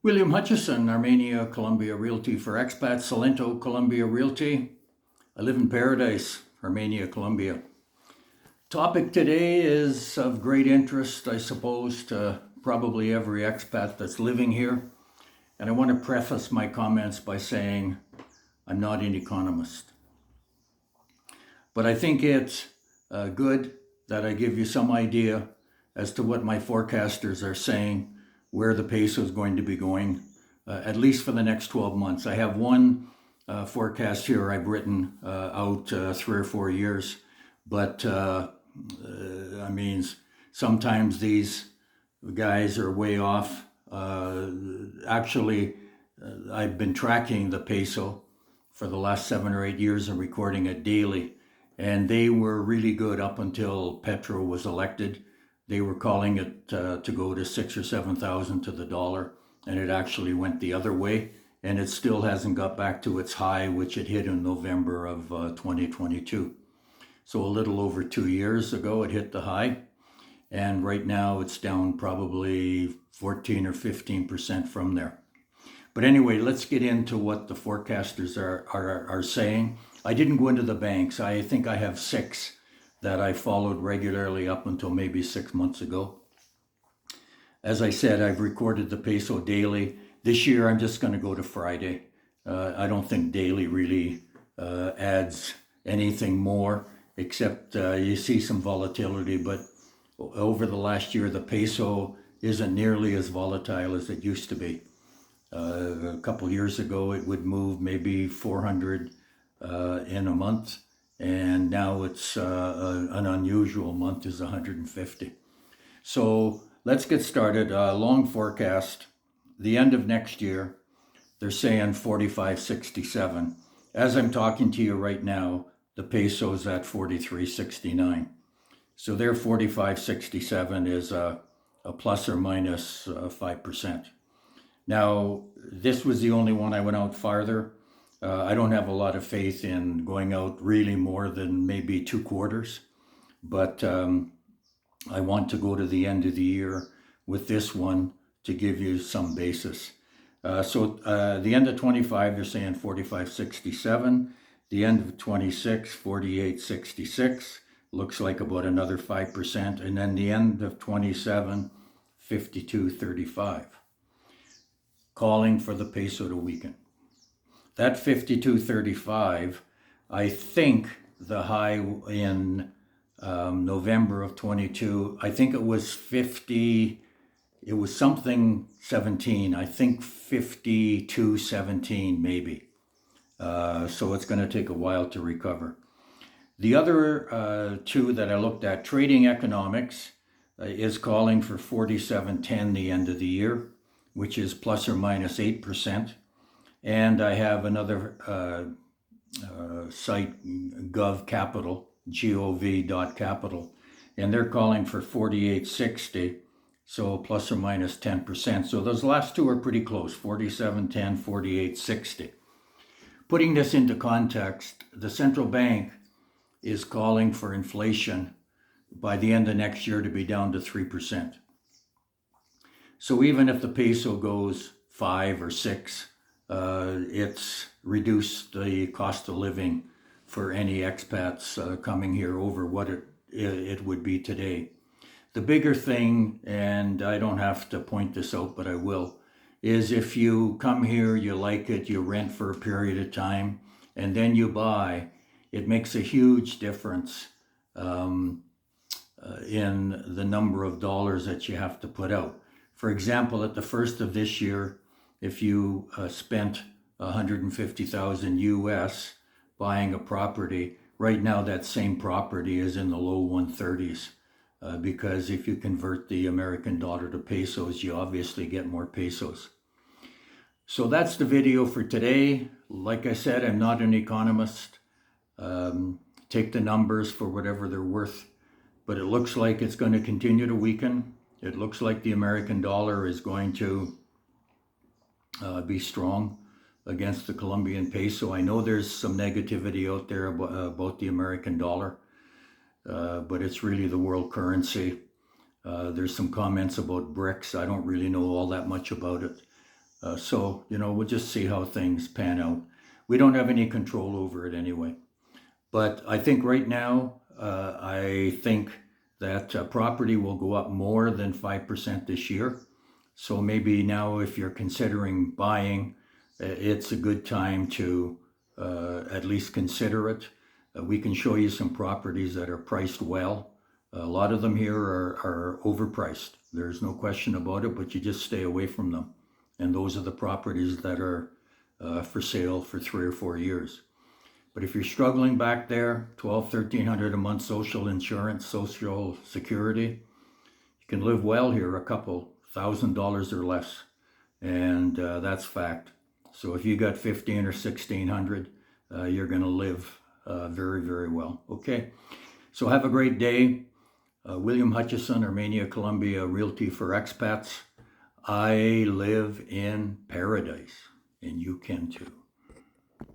William Hutchison, Armenia, Colombia Realty for Expats, Salento, Colombia Realty. I live in paradise, Armenia, Colombia. Topic today is of great interest, I suppose, to probably every expat that's living here. And I want to preface my comments by saying I'm not an economist. But I think it's good that I give you some idea as to what my forecasters are saying, where the peso is going to be going, at least for the next 12 months. I have one forecast here I've written out 3 or 4 years, but I mean, sometimes these guys are way off. Actually, I've been tracking the peso for the last 7 or 8 years and recording it daily, and they were really good up until Petro was elected. They were calling it to go to 6,000 or 7,000 to the dollar, and it actually went the other way, and it still hasn't got back to its high, which it hit in November of 2022. So a little over 2 years ago, it hit the high, and right now it's down probably 14 or 15% from there. But anyway, let's get into what the forecasters are saying. I didn't go into the banks. I think I have 6 that I followed regularly up until maybe 6 months ago. As I said, I've recorded the peso daily. This year, I'm just going to go to Friday. I don't think daily really adds anything more, except you see some volatility. But over the last year, the peso isn't nearly as volatile as it used to be. A couple years ago, it would move maybe 400 in a month. And now it's an unusual month is 150. So let's get started. Long forecast. The end of next year, they're saying 45.67. As I'm talking to you right now, the peso's at 43.69. So their 45.67 is a plus or minus 5%. Now, this was the only one I went out farther. I don't have a lot of faith in going out really more than maybe 2 quarters, but I want to go to the end of the year with this one to give you some basis. So the end of 25, they're saying 45.67. The end of 26, 48.66. Looks like about another 5%. And then the end of 27, 52.35. Calling for the peso to weaken. That 52.35, I think the high in November of 22, I think it was 50, it was something 17, I think 52.17 maybe. So it's going to take a while to recover. The other 2 that I looked at, Trading Economics is calling for 47.10 the end of the year, which is plus or minus 8%. And I have another site, GovCapital, gov.capital, and they're calling for 48.60, so plus or minus 10%. So those last 2 are pretty close, 47.10, 48.60. Putting this into context, the central bank is calling for inflation by the end of next year to be down to 3%. So even if the peso goes 5 or 6, it's reduced the cost of living for any expats coming here over what it would be today. The bigger thing, and I don't have to point this out, but I will, is if you come here, you like it, you rent for a period of time, and then you buy, it makes a huge difference in the number of dollars that you have to put out. For example, at the first of this year, if you spent 150,000 US buying a property, right now that same property is in the low 130s because if you convert the American dollar to pesos, you obviously get more pesos. So that's the video for today. Like I said, I'm not an economist. Take the numbers for whatever they're worth, but it looks like it's going to continue to weaken. It looks like the American dollar is going to be strong against the Colombian peso. I know there's some negativity out there about the American dollar, but it's really the world currency. There's some comments about BRICS. I don't really know all that much about it. So, we'll just see how things pan out. We don't have any control over it anyway. But I think right now, I think that property will go up more than 5% this year. So maybe now, if you're considering buying, it's a good time to at least consider it. We can show you some properties that are priced well. A lot of them here are overpriced. There's no question about it, but you just stay away from them. And those are the properties that are for sale for 3 or 4 years. But if you're struggling back there, $1,200-1,300 a month social insurance, social security, you can live well here, a couple $1,000 or less, and that's fact. So if you got 15 or 1,600, you're going to live very, very well. Okay, so have a great day. William Hutchison, Armenia, Colombia, Realty for Expats. I live in paradise, and you can too.